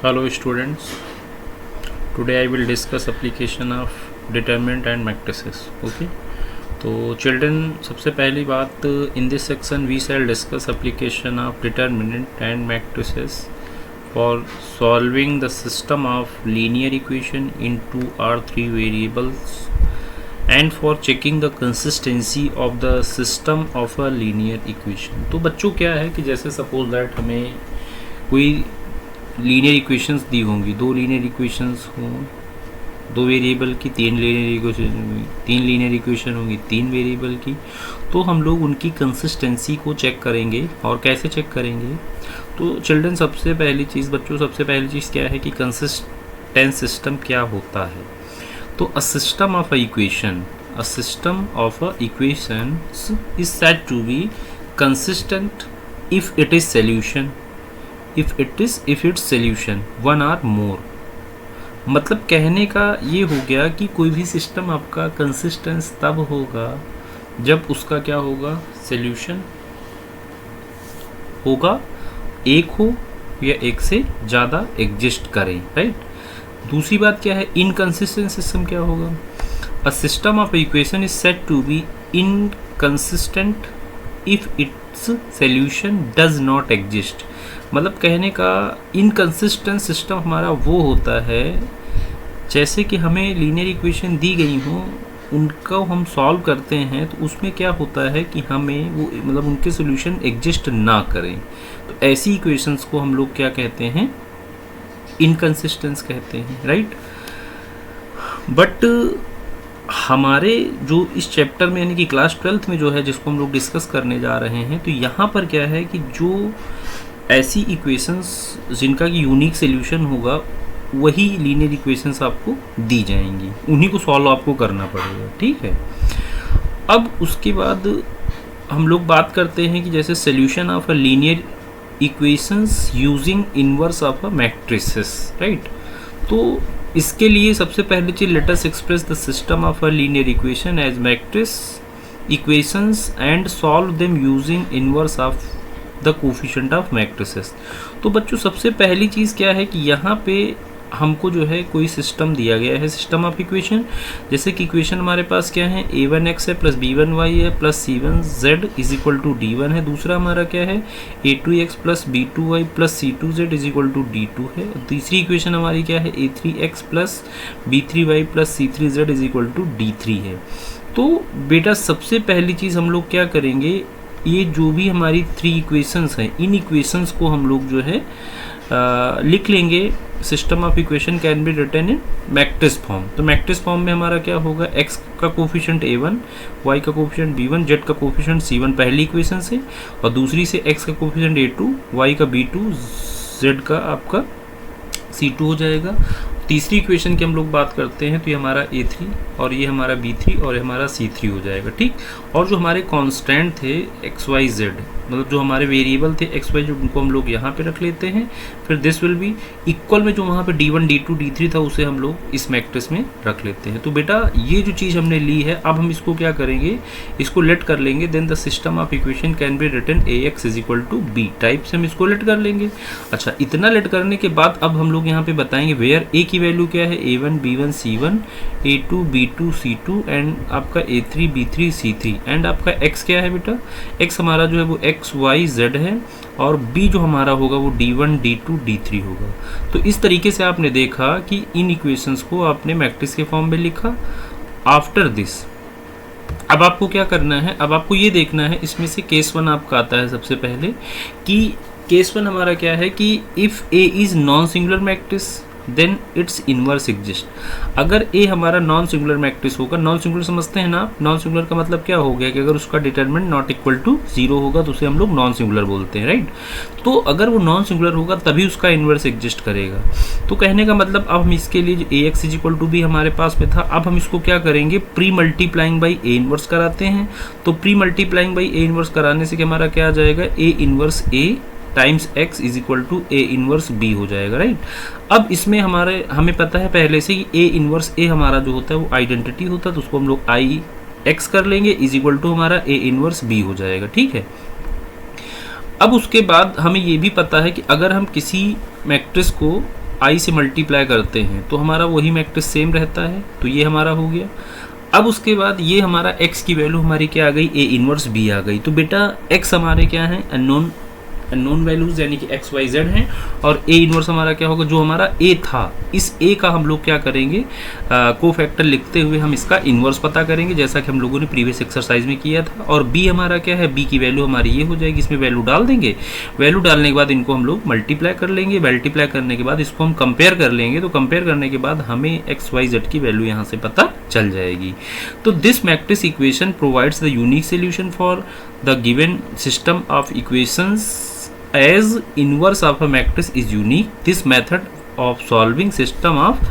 Hello students, today I will discuss application of determinant and matrices. Okay, तो children सबसे पहली बात in this section we shall discuss application of determinant and matrices for solving the system of linear equation into R3 variables and for checking the consistency of the system of a linear equation. तो बच्चों क्या है कि जैसे suppose that हमें कोई linear equations दी होंगी, दो लीनियर इक्वेशंस हों, दो वेरिएबल की, तीन लीनियर इक्वेशन होंगी तीन वेरिएबल की, तो हम लोग उनकी कंसिस्टेंसी को चेक करेंगे. और कैसे चेक करेंगे? तो चिल्ड्रन सबसे पहली चीज़ क्या है कि कंसिस्टेंट सिस्टम क्या होता है. तो a system of a equation is said to be consistent if its solution one or more. मतलब कहने का ये हो गया कि कोई भी सिस्टम आपका कंसिस्टेंस तब होगा जब उसका क्या होगा, सॉल्यूशन होगा, एक हो या एक से ज़्यादा एग्जिस्ट करें, राइट. दूसरी बात क्या है, इनकंसिस्टेंट सिस्टम क्या होगा. A system of equation is said to be inconsistent if its solution does not exist. मतलब कहने का इनकंसिस्टेंट सिस्टम हमारा वो होता है जैसे कि हमें लीनियर इक्वेशन दी गई हो, उनको हम सॉल्व करते हैं तो उसमें क्या होता है कि हमें वो मतलब उनके सॉल्यूशन एग्जिस्ट ना करें. तो ऐसी इक्वेशंस को हम लोग क्या कहते हैं, इनकंसिस्टेंस कहते हैं, राइट. बट हमारे जो इस चैप्टर में यानी कि क्लास 12th में जो है जिसको हम लोग डिस्कस करने जा रहे हैं, तो यहाँ पर क्या है कि जो ऐसी इक्वेशंस जिनका कि यूनिक सॉल्यूशन होगा वही लीनियर इक्वेशंस आपको दी जाएंगी, उन्हीं को सॉल्व आपको करना पड़ेगा, ठीक है. अब उसके बाद हम लोग बात करते हैं कि जैसे solution of a linear equations using inverse of a matrices, right. तो इसके लिए सबसे पहले चीज, let us express the system of a linear equation as matrix equations and solve them using inverse of the coefficient of matrices. तो बच्चों सबसे पहली चीज़ क्या है कि यहाँ पे हमको जो है कोई सिस्टम दिया गया है, सिस्टम ऑफ इक्वेशन. जैसे कि इक्वेशन हमारे पास क्या है, a1x है प्लस b1y है plus c1z is equal to d1 है. दूसरा हमारा क्या है, a2x plus b2y plus c2z is equal to d2 है. तीसरी इक्वेशन हमारी क्या है, a3x plus b3y plus c3z is equal to d3 है. तो बेटा सबसे पहली चीज़ हम लोग क्या करेंगे, ये जो भी हमारी थ्री इक्वेशंस हैं, इन इक्वेशंस को हम लोग जो है लिख लेंगे. System of equation can be written in matrix form. तो मैट्रिक्स फॉर्म में हमारा क्या होगा, x का कोफिशिएंट a1, y का कोफिशिएंट b1, z का कोफिशिएंट c1 पहली इक्वेशन से, और दूसरी से x का कोफिशिएंट a2, y का b2, z का आपका c2 हो जाएगा. तीसरी इक्वेशन की हम लोग बात करते हैं तो ये हमारा a3 और ये हमारा b3 और ये हमारा c3 हो जाएगा, ठीक. और जो हमारे कांस्टेंट थे x y z, मतलब जो हमारे वेरिएबल थे x y z, उनको हम लोग यहाँ पे रख लेते हैं. फिर दिस विल बी इक्वल में जो वहाँ पे d1 d2 d3 था उसे हम लोग इस मैट्रिक्स में रख लेते हैं. तो बेटा ये जो चीज़ हमने ली है, अब हम इसको क्या करेंगे, इसको लेट कर लेंगे. Then the system of equation can be written ax is equal to b type से हम इसको लेट कर लेंगे. अच्छा, इतना लेट करने के बाद अब हम लोग यहाँ पे बताएंगे वेयर a की वैल्यू क्या है, a1 b1 c1, a2 b2 c2 and आपका a3 b3 c3 एंड आपका x क्या है बेटा, x हमारा जो है वो x y z है और b जो हमारा होगा वो d1 d2 d3 होगा. तो इस तरीके से आपने देखा कि इन इक्वेशंस को आपने मैट्रिक्स के फॉर्म में लिखा. आफ्टर दिस अब आपको क्या करना है, अब आपको ये देखना है इसमें से केस 1 आपका आता है सबसे पहले, कि केस 1 हमारा क्या है कि if a is non singular matrix then its inverse exist. अगर a हमारा नॉन सिंगुलर मैट्रिक्स होगा, नॉन सिंगुलर समझते हैं ना आप, नॉन सिंगुलर का मतलब क्या हो गया कि अगर उसका डिटरमिनेंट नॉट इक्वल टू 0 होगा तो उसे हम लोग नॉन सिंगुलर बोलते हैं, राइट. तो अगर वो नॉन सिंगुलर होगा तभी उसका इनवर्स एग्जिस्ट करेगा. तो कहने का मतलब अब हम इसके लिए ax is equal to b हमारे पास में था, अब हम इसको क्या करेंगे, pre multiplying by a inverse कराते हैं. तो pre multiplying by a inverse कराने से हमारा क्या आ जाएगा, a inverse a times x is equal to a inverse b हो जाएगा, राइट. अब इसमें हमें पता है पहले से कि a इनवर्स a हमारा जो होता है वो आइडेंटिटी होता है, तो उसको हम लोग i x कर लेंगे इज इक्वल टू हमारा a इनवर्स b हो जाएगा, ठीक है. अब उसके बाद हमें ये भी पता है कि अगर हम किसी मैट्रिक्स को आई से मल्टीप्लाई करते हैं तो हमारा वही मैट्रिक्स सेम रहता है, तो ये हमारा हो गया। अब उसके बाद ये हमारा x की वैल्यू हमारी क्या आ गई, a इनवर्स b आ गई। तो बेटा x हमारे क्या है, अननोन वैल्यूज यानी कि x y z हैं, और a इनवर्स हमारा क्या होगा, जो हमारा a था, इस a का हम लोग क्या करेंगे, कोफैक्टर लिखते हुए हम इसका इनवर्स पता करेंगे, जैसा कि हम लोगों ने प्रीवियस एक्सरसाइज में किया था। और b हमारा क्या है, b की वैल्यू हमारी ये हो जाएगी, इसमें वैल्यू डाल देंगे, वैल्यू डालने के बाद इनको हम लोग मल्टीप्लाई कर लेंगे, मल्टीप्लाई करने के बाद इसको हम कंपेयर कर लेंगे, तो कंपेयर करने के बाद हमें एक्स वाई जेड की वैल्यू यहाँ से पता चल जाएगी। तो this matrix equation provides the unique solution for the given system of equations as inverse of a matrix is unique. This method of solving system of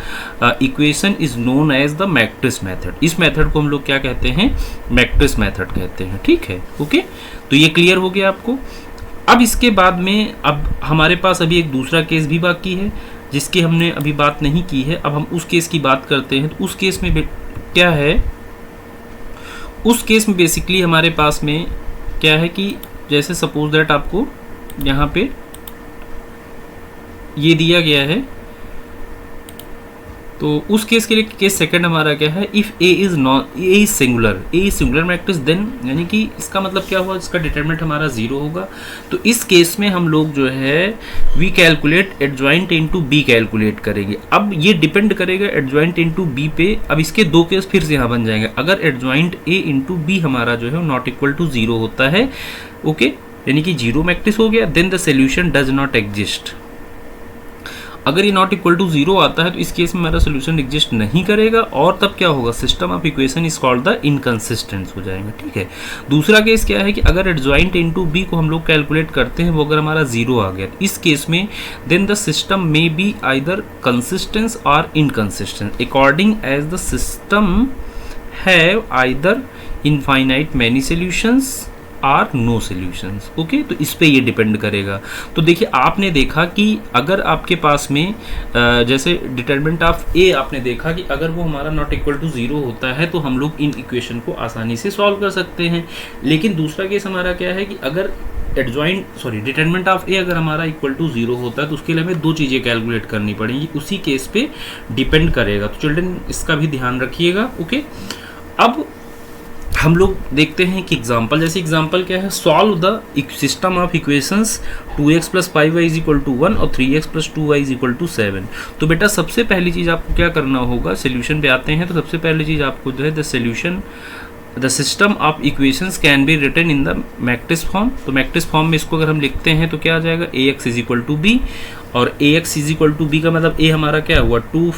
equation is known as the matrix method. इस method को हम लोग क्या कहते हैं, matrix method कहते हैं। ठीक है, ओके, तो ये क्लियर हो गया आपको। अब इसके बाद में अब हमारे पास अभी एक दूसरा केस भी बाकी है जिसकी हमने अभी बात नहीं की है। अब हम उस केस की बात करते हैं। तो उस केस में क्या है, उस केस में बेसिकली हमारे पास में क्या है कि जैसे सपोज दैट आपको यहाँ पे ये दिया गया है, तो उस केस के लिए केस सेकंड हमारा क्या है, if a is singular matrix then, यानी कि इसका मतलब क्या हुआ, इसका डिटरमिनेंट हमारा 0 होगा। तो इस केस में हम लोग जो है we calculate adjoint into b calculate करेंगे। अब ये डिपेंड करेगा एडजॉइंट इनटू b पे। अब इसके दो केस फिर से यहाँ बन जाएंगे। अगर एडजॉइंट a इंटू b हमारा जो है नॉट इक्वल टू 0 होता है, ओके, यानी कि 0 मैट्रिक्स हो गया, then the solution does not exist. अगर ये नॉट इक्वल टू 0 आता है तो इस केस में हमारा सोल्यूशन एग्जिस्ट नहीं करेगा, और तब क्या होगा, system of equation is called the inconsistent हो जाएगा। ठीक है, दूसरा केस क्या है कि अगर एडजॉइंट इनटू बी को हम लोग कैलकुलेट करते हैं, वो अगर हमारा 0 आ गया, इस केस में then the system may be either consistence or inconsistent according as the system have either infinite many solutions or no solutions. Okay, तो इस पे ये डिपेंड करेगा। तो देखिए, आपने देखा कि अगर आपके पास में जैसे डिटरमिनेंट ऑफ ए आपने देखा कि अगर वो हमारा नॉट इक्वल टू 0 होता है तो हम लोग इन इक्वेशन को आसानी से सॉल्व कर सकते हैं। लेकिन दूसरा केस हमारा क्या है कि अगर डिटरमिनेंट ऑफ ए अगर हमारा इक्वल टू 0 होता है तो उसके लिए हमें दो चीज़ें कैलकुलेट करनी पड़ेंगी, उसी केस पे डिपेंड करेगा। तो चिल्ड्रन इसका भी ध्यान रखिएगा। ओके, अब हम लोग देखते हैं कि एग्जाम्पल, जैसे एग्जाम्पल क्या है, solve the system of equations 2x + 5y = 1 और 3x + 2y = 7। तो बेटा सबसे पहली चीज़ आपको क्या करना होगा, सोल्यूशन पे आते हैं। तो सबसे पहली चीज़ आपको जो है the system of equations can be written in the matrix form. तो मैट्रिक्स फॉर्म में इसको अगर हम लिखते हैं तो क्या आ जाएगा, ax = b, और ax = b का मतलब a हमारा क्या हुआ, 2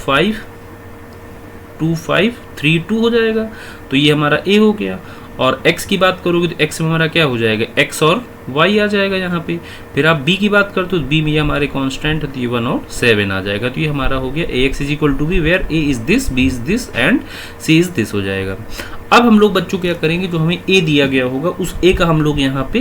5 3 2 हो जाएगा। तो ये हमारा a हो गया। और x की बात करोगे तो x में हमारा क्या हो जाएगा, x और y आ जाएगा यहाँ पे। फिर आप b की बात करते हो तो b में हमारे कांस्टेंट है, तो ये 1 और 7 आ जाएगा। तो ये हमारा हो गया ax = b, where a is this, b is this and c is this हो जाएगा। अब हम लोग बच्चों क्या करेंगे, जो हमें a दिया गया होगा उस a का हम लोग यहाँ पे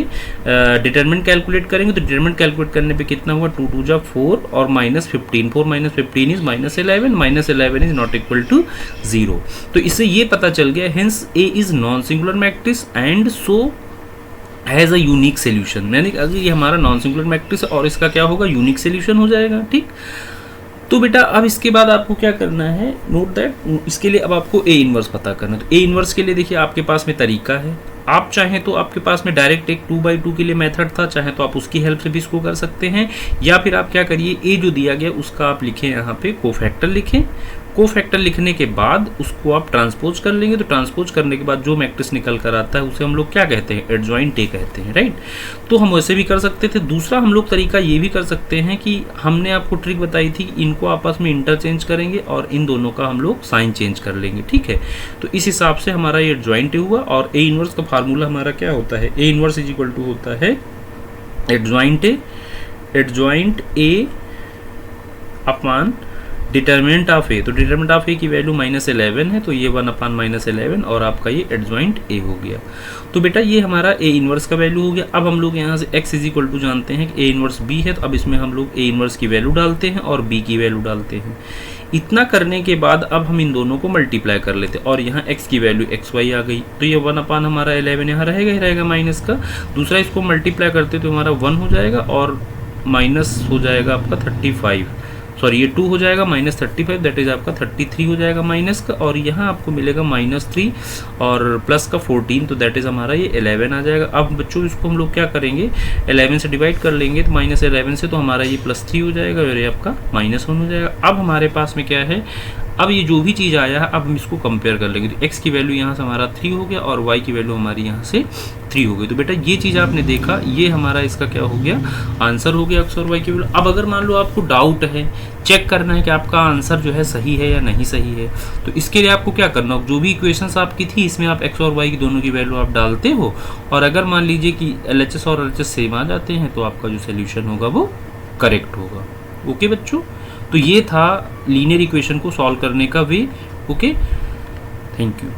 डिटरमिनेंट कैलकुलेट करेंगे। तो डिटरमिनेंट कैलकुलेट करने पे कितना हुआ, 2 2 जा 4 और -15, 4 - 15 is -11, -11 is not equal to 0। तो इससे ये पता चल गया, hence a is non singular matrix and so has a unique solution. यानी अगर ये हमारा नॉन सिंगुलर मैट्रिक्स है और इसका क्या होगा, यूनिक सोल्यूशन हो जाएगा। ठीक, तो बेटा अब इसके बाद आपको क्या करना है, नोट दैट, इसके लिए अब आपको ए इनवर्स पता करना है। तो ए इनवर्स के लिए देखिए आपके पास में तरीका है। आप चाहें तो आपके पास में डायरेक्ट एक 2/2 के लिए मेथड था, चाहे तो आप उसकी हेल्प से भी इसको कर सकते हैं, या फिर आप क्या करिए, ए जो दिया गया उसका आप लिखें यहाँ पे कोफैक्टर लिखें। कोफैक्टर लिखने के बाद उसको आप ट्रांसपोज कर लेंगे। तो ट्रांसपोज करने के बाद जो मैट्रिक्स निकल कर आता है उसे हम लोग क्या कहते हैं, एडजॉइंट ए कहते हैं, राइट। तो हम वैसे भी कर सकते थे। दूसरा हम लोग तरीका ये भी कर सकते हैं कि हमने आपको ट्रिक बताई थी, इनको आपस में इंटरचेंज करेंगे और इन दोनों का हम लोग साइन चेंज कर लेंगे। ठीक है, तो इस हिसाब से हमारा ये एडजॉइंट ए हुआ। और ए इनवर्स का फार्मूला हमारा क्या होता है, ए इनवर्स = होता है adjoint A upon determinant of A. तो डिटरमिनेंट ऑफ ए की वैल्यू -11 है, तो ये 1/-11 और आपका ये एडजॉइंट ए हो गया। तो बेटा ये हमारा ए इनवर्स का वैल्यू हो गया। अब हम लोग यहाँ से x = जानते हैं कि ए इनवर्स b है, तो अब इसमें हम लोग ए इनवर्स की वैल्यू डालते हैं और b की वैल्यू डालते हैं। इतना करने के बाद अब हम इन दोनों को मल्टीप्लाई कर लेते हैं और यहाँ x की वैल्यू xy आ गई। तो ये 1/, हमारा 11 यहाँ रहेगा ही रहेगा माइनस का। दूसरा इसको मल्टीप्लाई करते तो हमारा 1 हो जाएगा और माइनस हो जाएगा आपका 35। सॉरी ये 2 हो जाएगा, माइनस 35 दैट इज आपका 33 हो जाएगा माइनस का, और यहाँ आपको मिलेगा -3 और प्लस का 14, तो दैट इज हमारा ये 11 आ जाएगा। अब बच्चों इसको हम लोग क्या करेंगे, 11 से डिवाइड कर लेंगे, तो -11 से तो हमारा ये +3 हो जाएगा और ये आपका -1 हो जाएगा। अब हमारे पास में क्या है, अब ये जो भी चीज़ आया है अब हम इसको कंपेयर कर लेंगे, तो x की वैल्यू यहाँ से हमारा 3 हो गया और y की वैल्यू हमारी यहाँ से 3 हो गई। तो बेटा ये चीज़ आपने देखा, ये हमारा इसका क्या हो गया, आंसर हो गया x और y की वैल्यू। अब अगर मान लो आपको डाउट है, चेक करना है कि आपका आंसर जो है सही है या नहीं सही है, तो इसके लिए आपको क्या करना हो, जो भी इक्वेशंस आपकी थी इसमें आप x और y की दोनों की वैल्यू आप डालते हो, और अगर मान लीजिए कि LHS और LHS सेम आ जाते हैं तो आपका जो सोल्यूशन होगा वो करेक्ट होगा। ओके बच्चों, तो ये था लीनियर इक्वेशन को सॉल्व करने का वे। Okay, thank you.